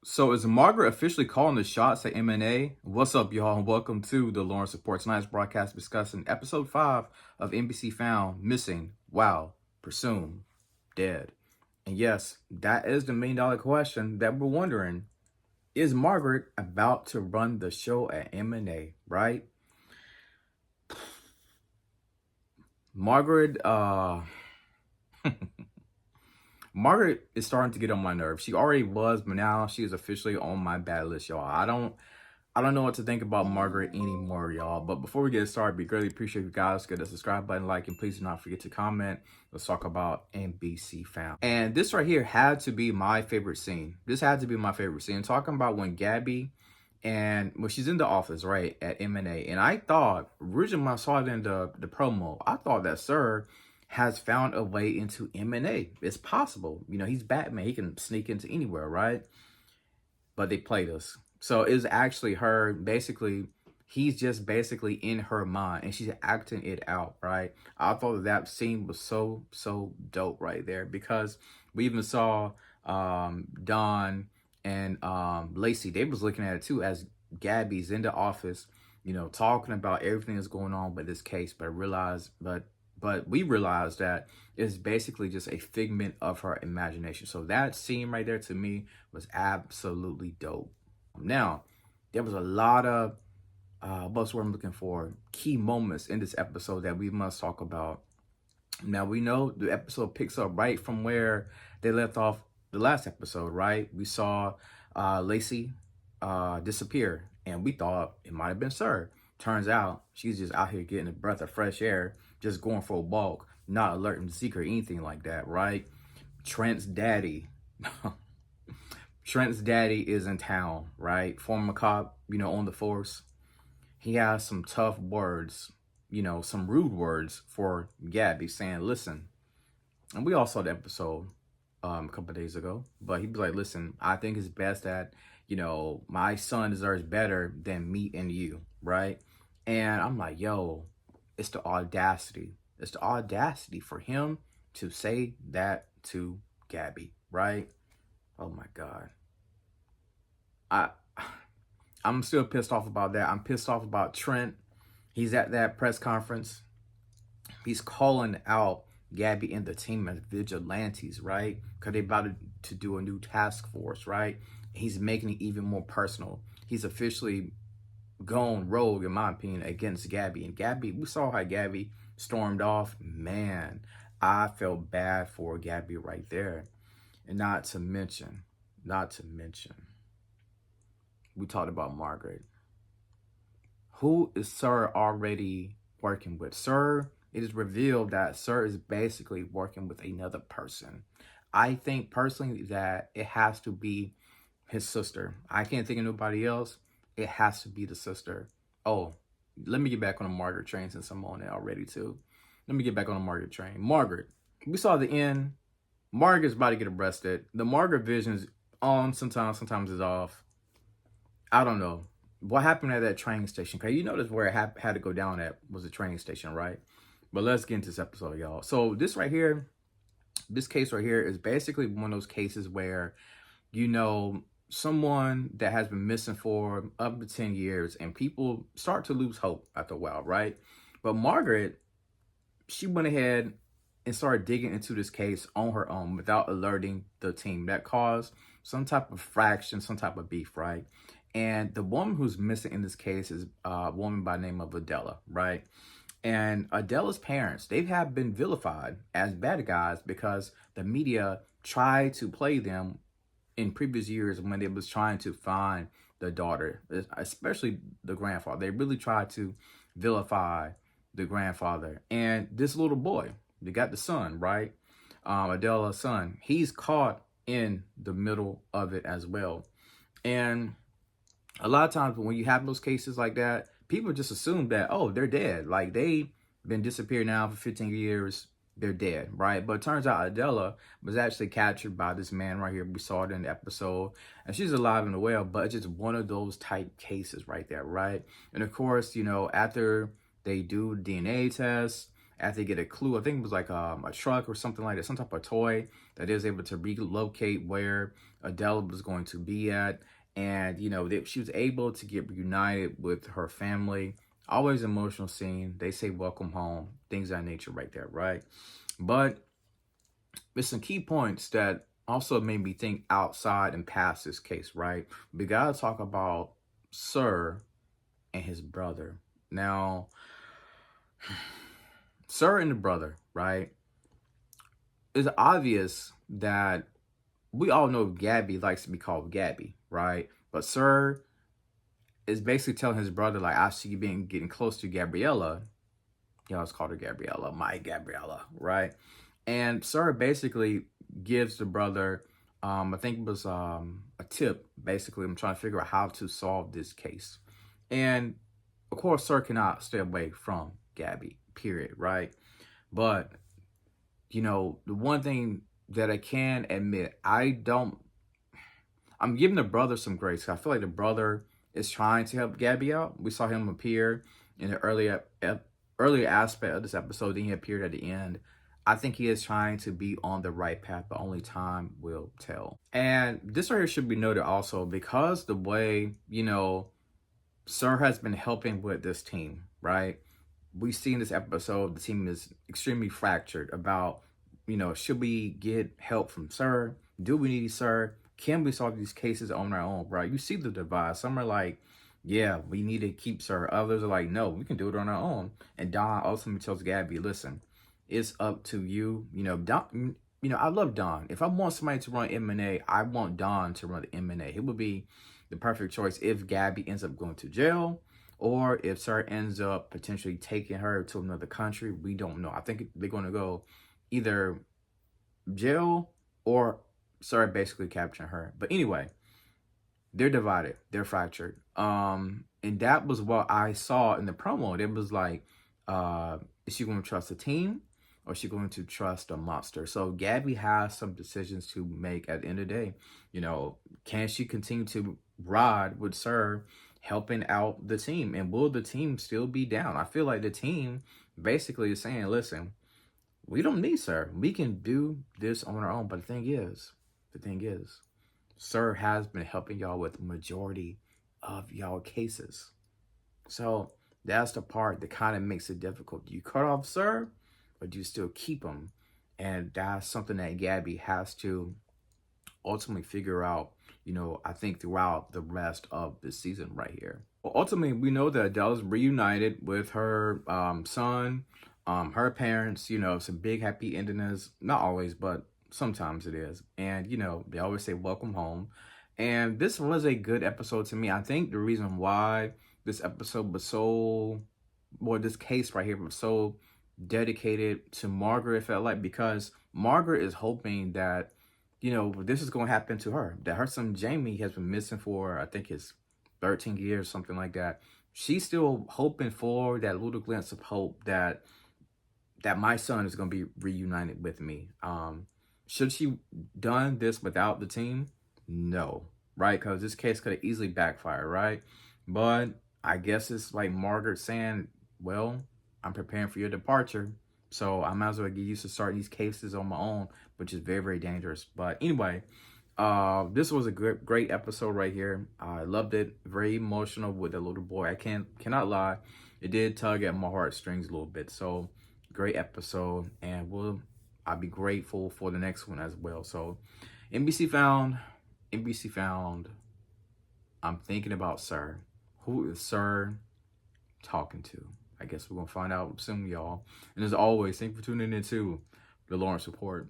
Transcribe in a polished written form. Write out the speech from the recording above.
So is Margaret officially calling the shots at MNA? What's up, y'all, and welcome to the Lawrence Report. Tonight's broadcast discussing episode 5 of NBC Found Missing, Wow, Presumed Dead. And yes, that is the $1 million question that we're wondering. Is Margaret about to run the show at MNA, right? Margaret, Margaret is starting to get on my nerves. She already was, but now she is officially on my bad list, y'all. I don't know what to think about Margaret anymore, y'all. But before we get started, we greatly appreciate you guys. Get the subscribe button, like, and please do not forget to comment. Let's talk about NBC Found. And this right here had to be my favorite scene. This had to be my favorite scene. Talking about when Gabby and when she's in the office, right, at MNA. And I thought, originally when I saw it in the promo, I thought that Sir has found a way into MNA. It's possible. You know, he's Batman. He can sneak into anywhere, right? But they played us. So it's actually her, basically, he's just basically in her mind and she's acting it out, right? I thought that scene was so dope right there because we even saw Don and Lacey. They was looking at it too as Gabby's in the office, you know, talking about everything that's going on with this case, but we realized that it's basically just a figment of her imagination. So that scene right there to me was absolutely dope. Now, there was a lot of what's what I'm looking for, key moments in this episode that we must talk about. Now, we know the episode picks up right from where they left off the last episode, right? We saw Lacey disappear, and we thought it might have been Sir. Turns out she's just out here getting a breath of fresh air, just going for a walk, not alerting the seeker or anything like that, right? Trent's daddy. Trent's daddy is in town, right? Former cop, you know, on the force. He has some tough words, you know, some rude words for Gabby saying, listen, and we all saw the episode a couple of days ago, but he was like, listen, I think it's best that, you know, my son deserves better than me and you, right? And I'm like, yo, it's the audacity. It's the audacity for him to say that to Gabby, right? Oh my God. I'm still pissed off about that. I'm pissed off about Trent. He's at that press conference. He's calling out Gabby and the team as vigilantes, right? Because they're about to do a new task force, right? He's making it even more personal. He's officially gone rogue, in my opinion, against Gabby. And Gabby, we saw how Gabby stormed off. Man, I felt bad for Gabby right there. And not to mention, we talked about Margaret. Who is Sir already working with? Sir, it is revealed that Sir is basically working with another person. I think personally that it has to be his sister. I can't think of nobody else. It has to be the sister. Oh, let me get back on the Margaret train since I'm on it already too. Let me get back on the Margaret train. Margaret, we saw the end. Margaret's about to get arrested. The Margaret vision is on sometimes it's off. I don't know. What happened at that train station? Because you notice where it had to go down at was the train station, right? But let's get into this episode, y'all. So this right here, this case right here is basically one of those cases where, you know, someone that has been missing for up to 10 years and people start to lose hope after a while, right? But Margaret, she went ahead and started digging into this case on her own without alerting the team. That caused some type of fraction, some type of beef, right? And the woman who's missing in this case is a woman by the name of Adela, right? And Adela's parents, they have been vilified as bad guys because the media tried to play them in previous years when they was trying to find the daughter, especially the grandfather. They really tried to vilify the grandfather. And this little boy, they got the son, right? Adela's son, he's caught in the middle of it as well. And a lot of times when you have those cases like that, people just assume that, oh, they're dead. Like, they've been disappeared now for 15 years. They're dead, right? But it turns out Adela was actually captured by this man right here. We saw it in the episode. And she's alive and well, but it's just one of those type cases right there, right? And of course, you know, after they do DNA tests, after they get a clue. I think it was like a truck or something like that, some type of toy that is able to relocate where Adele was going to be at. And, you know, she was able to get reunited with her family. Always emotional scene. They say welcome home, things of that nature right there, right? But there's some key points that also made me think outside and past this case, right? We got to talk about Sir and his brother. Now, Sir and the brother, right? It's obvious that we all know Gabby likes to be called Gabby, right? But Sir is basically telling his brother, like, I see you getting close to Gabriella. He always called her Gabriella, my Gabriella, right? And Sir basically gives the brother, I think it was a tip. Basically, I'm trying to figure out how to solve this case. And of course, Sir cannot stay away from Gabby, period, right? But, you know, the one thing that I can admit, I'm giving the brother some grace. I feel like the brother is trying to help Gabby out. We saw him appear in the earlier aspect of this episode, then he appeared at the end. I think he is trying to be on the right path, but only time will tell. And this right here should be noted also because the way, you know, Sir has been helping with this team, right? We see in this episode, the team is extremely fractured about, you know, should we get help from Sir? Do we need Sir? Can we solve these cases on our own, right? You see the divide. Some are like, yeah, we need to keep Sir. Others are like, no, we can do it on our own. And Don ultimately tells Gabby, listen, it's up to you. You know, Don, you know, I love Don. If I want somebody to run MNA, I want Don to run the MNA. It would be the perfect choice if Gabby ends up going to jail or if Sir ends up potentially taking her to another country. We don't know. I think they're going to go either jail or Sir basically capturing her. But anyway, they're divided. They're fractured. And that was what I saw in the promo. It was like, is she going to trust the team or is she going to trust a monster? So Gabby has some decisions to make at the end of the day. You know, can she continue to ride with Sir helping out the team? And will the team still be down? I feel like the team basically is saying, listen, we don't need Sir. We can do this on our own. But the thing is, Sir has been helping y'all with the majority of y'all cases. So that's the part that kind of makes it difficult. Do you cut off Sir or do you still keep him? And that's something that Gabby has to ultimately figure out, you know, I think throughout the rest of the season right here. Well, ultimately, we know that Adele's reunited with her son, her parents. You know, it's a big happy ending. Is not always, but sometimes it is. And, you know, they always say welcome home. And this was a good episode to me. I think the reason why this episode was so, well, this case right here was so dedicated to Margaret, felt like, because Margaret is hoping that, you know, this is going to happen to her. That her son Jamie has been missing for, I think it's 13 years, something like that. She's still hoping for that little glimpse of hope that my son is going to be reunited with me. Should she done this without the team? No, right? Because this case could have easily backfired, right? But I guess it's like Margaret saying, well, I'm preparing for your departure, so I might as well get used to starting these cases on my own, which is very, very dangerous. But anyway, this was a great episode right here. I loved it. Very emotional with the little boy. I cannot lie. It did tug at my heartstrings a little bit. So great episode, and I'll be grateful for the next one as well. So NBC found. I'm thinking about Sir. Who is Sir talking to? I guess we're going to find out soon, y'all. And as always, thank you for tuning in to the Lawrence Report.